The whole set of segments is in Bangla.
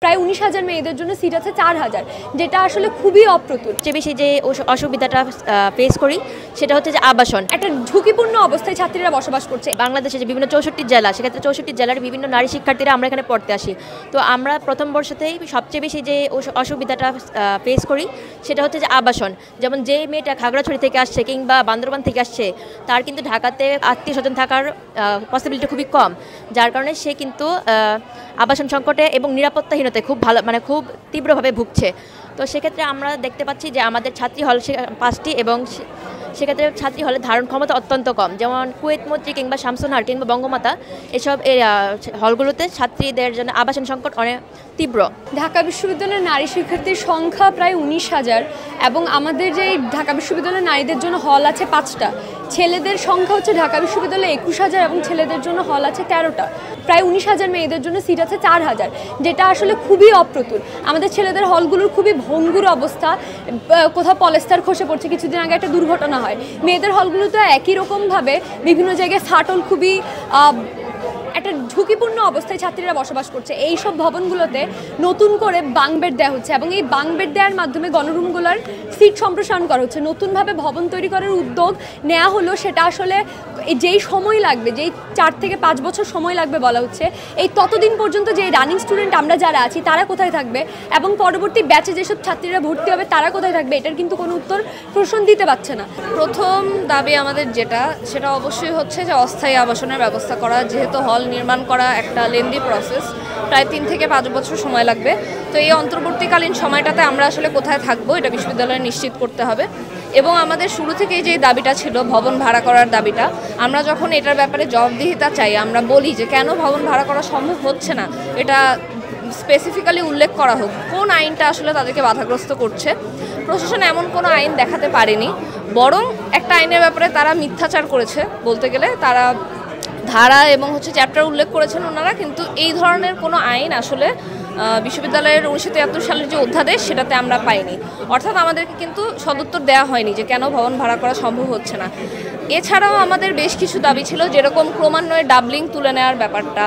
প্রায় 19,000 মেয়েদের জন্য সিট আছে 4,000, যেটা আসলে খুবই অপ্রতুল। সবচেয়ে বেশি যে অসুবিধাটা ফেস করি সেটা হচ্ছে যে আবাসন। একটা ঝুঁকিপূর্ণ অবস্থায় ছাত্রীরা বসবাস করছে। বাংলাদেশে যে বিভিন্ন 64 জেলা, সেক্ষেত্রে 64 জেলার বিভিন্ন নারী শিক্ষার্থীরা আমরা এখানে পড়তে আসি। তো আমরা প্রথম বর্ষতেই সবচেয়ে বেশি যে অসুবিধাটা ফেস করি সেটা হচ্ছে যে আবাসন। যেমন যে মেয়েটা খাগড়াছড়ি থেকে আসছে কিংবা বান্দরবান থেকে আসছে, তার কিন্তু ঢাকাতে আত্মীয় স্বজন থাকার পসিবিলিটি খুবই কম, যার কারণে সে কিন্তু আবাসন সংকটে এবং নিরাপত্তাহীনতায় খুব তীব্রভাবে ভুগছে। তো সেক্ষেত্রে আমরা দেখতে পাচ্ছি যে আমাদের ছাত্রী হল 5টি এবং সেক্ষেত্রে ছাত্রী হলের ধারণ ক্ষমতা অত্যন্ত কম। যেমন কুয়েত মৈত্রী কিংবা শামসুন্নাহার কিংবা বঙ্গমাতা, এসব হলগুলোতে ছাত্রীদের জন্য আবাসন সংকট অনেক তীব্র। ঢাকা বিশ্ববিদ্যালয়ের নারী শিক্ষার্থীর সংখ্যা প্রায় 19,000 এবং আমাদের যে ঢাকা বিশ্ববিদ্যালয়ের নারীদের জন্য হল আছে 5টা। ছেলেদের সংখ্যা হচ্ছে ঢাকা বিশ্ববিদ্যালয়ে 21,000 এবং ছেলেদের জন্য হল আছে 13টা। প্রায় 19,000 মেয়েদের জন্য সিট আছে 4,000, যেটা আসলে খুবই অপ্রতুল। আমাদের ছেলেদের হলগুলোর খুবই ভঙ্গুর অবস্থা, কোথাও পলেস্টার খসে পড়ছে। কিছুদিন আগে একটা দুর্ঘটনা হয়। মেয়েদের হলগুলোতে একই রকমভাবে বিভিন্ন জায়গায় ফাটল, খুবই একটা ঝুঁকিপূর্ণ অবস্থায় ছাত্রীরা বসবাস করছে। এই সব ভবনগুলোতে নতুন করে বাঙ্ক বেড দেওয়া হচ্ছে এবং এই বাঙ্ক বেড দেওয়ার মাধ্যমে গণরুমগুলোর সিট সম্প্রসারণ করা হচ্ছে। নতুনভাবে ভবন তৈরি করার উদ্যোগ নেওয়া হলো, সেটা আসলে যেই সময় লাগবে, যেই 4 থেকে 5 বছর সময় লাগবে বলা হচ্ছে, এই ততদিন পর্যন্ত যে রানিং স্টুডেন্ট আমরা যারা আছি তারা কোথায় থাকবে এবং পরবর্তী ব্যাচে যেসব ছাত্রীরা ভর্তি হবে তারা কোথায় থাকবে, এটার কিন্তু কোনো উত্তর প্রশ্ন দিতে পারছে না। প্রথম দাবি আমাদের সেটা অবশ্যই হচ্ছে যে অস্থায়ী আবাসনের ব্যবস্থা করা। যেহেতু হল নির্মাণ করা একটা লেন্দি প্রসেস, প্রায় 3 থেকে 5 বছর সময় লাগবে। তো এই অন্তর্বর্তীকালীন সময়টাতে আমরা আসলে কোথায় থাকবো এটা বিশ্ববিদ্যালয়ে নিশ্চিত করতে হবে। এবং আমাদের শুরু থেকেই যে দাবিটা ছিল ভবন ভাড়া করার দাবিটা, আমরা যখন এটার ব্যাপারে জবাবদিহিতা চাই, আমরা বলি যে কেন ভবন ভাড়া করা সম্ভব হচ্ছে না, এটা স্পেসিফিক্যালি উল্লেখ করা হোক কোন আইনটা আসলে তাদেরকে বাধাগ্রস্ত করছে। প্রশাসন এমন কোনো আইন দেখাতে পারেনি, বরং একটা আইনের ব্যাপারে তারা মিথ্যাচার করেছে বলতে গেলে। তারা ধারা এবং চ্যাপ্টার উল্লেখ করেছেন ওনারা, কিন্তু এই ধরনের কোনো আইন আসলে বিশ্ববিদ্যালয়ের 1973 সালের যে অধ্যাদেশ সেটাতে আমরা পাইনি। অর্থাৎ আমাদেরকে কিন্তু সদুত্তর দেওয়া হয়নি যে কেন ভবন ভাড়া করা সম্ভব হচ্ছে না। এছাড়াও আমাদের বেশ কিছু দাবি ছিল, যেরকম ক্রমান্বয়ে ডাবলিং তুলে নেওয়ার ব্যাপারটা,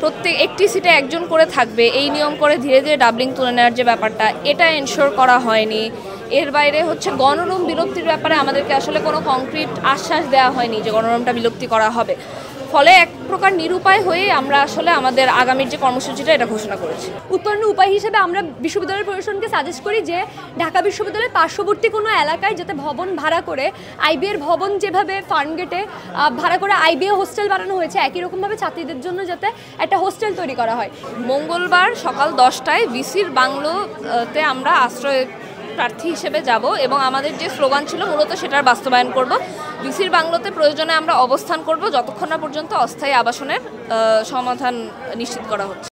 প্রত্যেক একটি সিটে একজন করে থাকবে এই নিয়ম করে ধীরে ধীরে ডাবলিং তুলে নেওয়ার যে ব্যাপারটা, এটা এনশোর করা হয়নি। এর বাইরে গণরুম বিলুপ্তির ব্যাপারে আমাদেরকে আসলে কোনো কংক্রিট আশ্বাস দেওয়া হয়নি যে গণরুমটা বিলুপ্তি করা হবে। ফলে এক প্রকার নিরুপায় হয়ে আমরা আসলে আমাদের আগামীর যে কর্মসূচিটা এটা ঘোষণা করেছি। উত্তরণ উপায় হিসেবে আমরা বিশ্ববিদ্যালয়ের প্রশাসনকে সাজেস্ট করি যে ঢাকা বিশ্ববিদ্যালয়ের পার্শ্ববর্তী কোনো এলাকায় যাতে ভবন ভাড়া করে আইবিএর ভবন, যেভাবে ফার্মগেটে ভাড়া করে আইবিএ হোস্টেল বানানো হয়েছে, একই রকমভাবে ছাত্রীদের জন্য যাতে একটা হোস্টেল তৈরি করা হয়। মঙ্গলবার সকাল 10টায় ভিসির বাংলোতে আমরা আশ্রয় প্রার্থী হিসেবে যাব এবং আমাদের যে স্লোগান ছিল মূলত সেটার বাস্তবায়ন করব। ভিসির বাংলোতে প্রয়োজনে আমরা অবস্থান করব যতক্ষণ না পর্যন্ত অস্থায়ী আবাসনের সমাধান নিশ্চিত করা হচ্ছে।